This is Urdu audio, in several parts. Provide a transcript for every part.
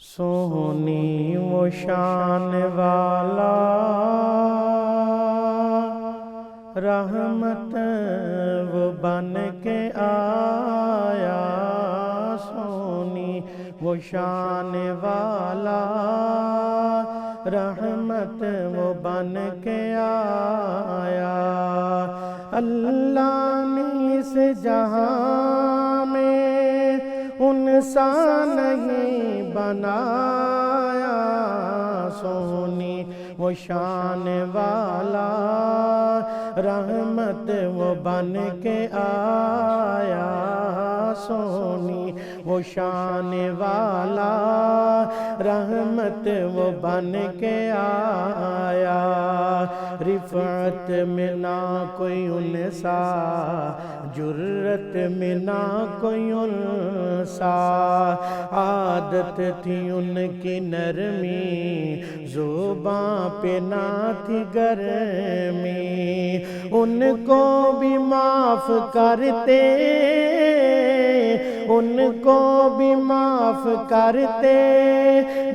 سونی و شان والا رحمت وہ بن کے آیا، سونی وہ شان والا رحمت وہ بن کے آیا۔ اللہ نے اس جہاں میں انسا نہیں بنایا، سونی وہ شان والا رحمت وہ بن کے آیا، سونی وہ شان والا رحمت وہ بن کے آیا۔ رفعت میں نہ کوئی انسا، جرت میں نہ کوئی انسا، عادت تھی ان کی نرمی، زباں پہ نہ تھی گرمی، ان کو بھی معاف کرتے، ان کو بھی معاف کرتے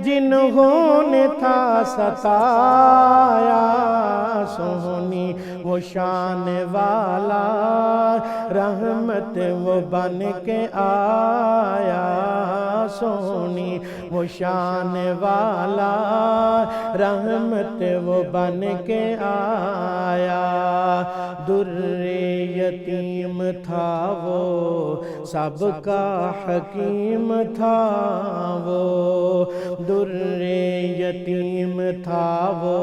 جنہوں نے تھا ستایا، سونی وہ شان والا رحمت وہ بن کے آیا، سونی وہ شان والا رحمت وہ بن کے آیا۔ در یتیم تھا وہ سب کا حکیم تھا وہ، در یتیم تھا وہ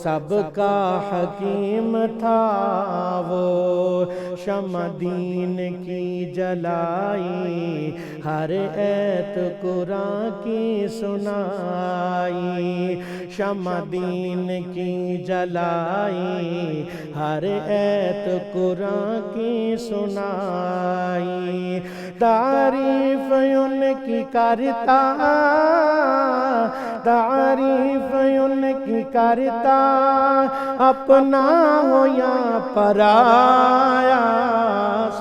سب کا حکیم تھا وہ، شمع دین کی جلائی، ہر ایت قرآن کی سنائی، شمع دین کی جلائی، ہر ایت قرآن کی سنائی، تعریف ان کی کرتا، تعریف ان کی کرتا، اپنا ہو یا پرایا،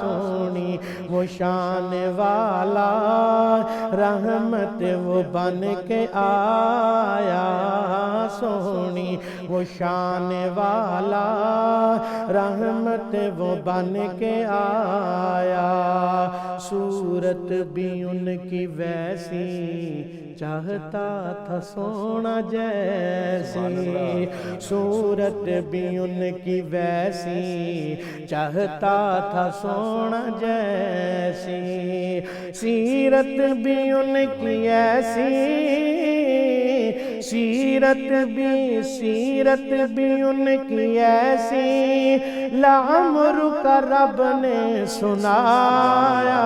سونی وہ شان والا رحمت وہ بن کے آیا، سونی وہ شان والا رحمت وہ بن کے آیا۔ صورت بھی ان کی ویسی، چاہتا تھا سونا جیسی، صورت بھی ان کی ویسی، چاہتا تھا سونا جیسی، سیرت بھی ان کی ایسی، سیرت بھی ان کی ایسی، لعمرک رب نے سنایا،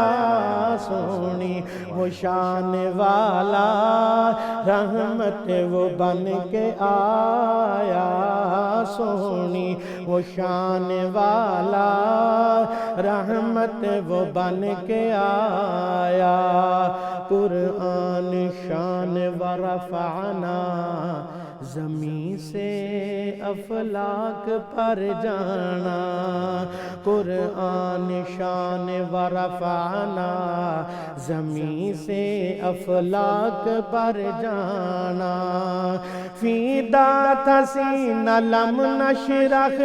سونی وہ شان والا رحمت وہ بن کے آیا، سونی وہ شان والا رحمت وہ بن کے آیا۔ قرآن شان ورفعنا، زمین سے افلاک پر جانا، قرآن شان ورفعنا، زمین سے افلاک پر جانا، فیدا تھا سینہ لم نشرح،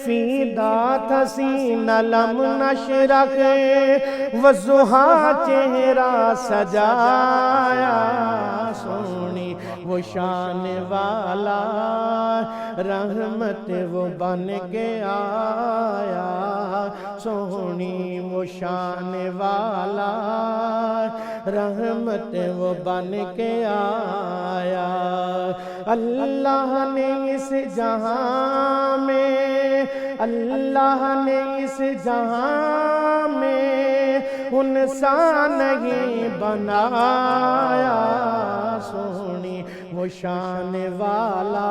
فیدا تھا سینہ لم نشرح، والضحیٰ چہرہ سجایا، سونی وہ شان والا رحمت وہ بن کے آیا، سونی وہ شان والا رحمت وہ بن کے آیا۔ اللہ نے اس جہاں میں، اللہ نے اس جہاں میں انسا نہیں بنایا، سونی وہ شان والا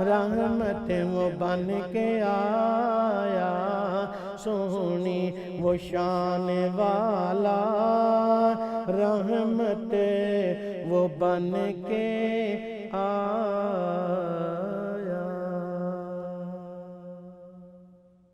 رحمت وہ بن کے آیا، سونی وہ شان والا رحمت وہ بن کے آیا۔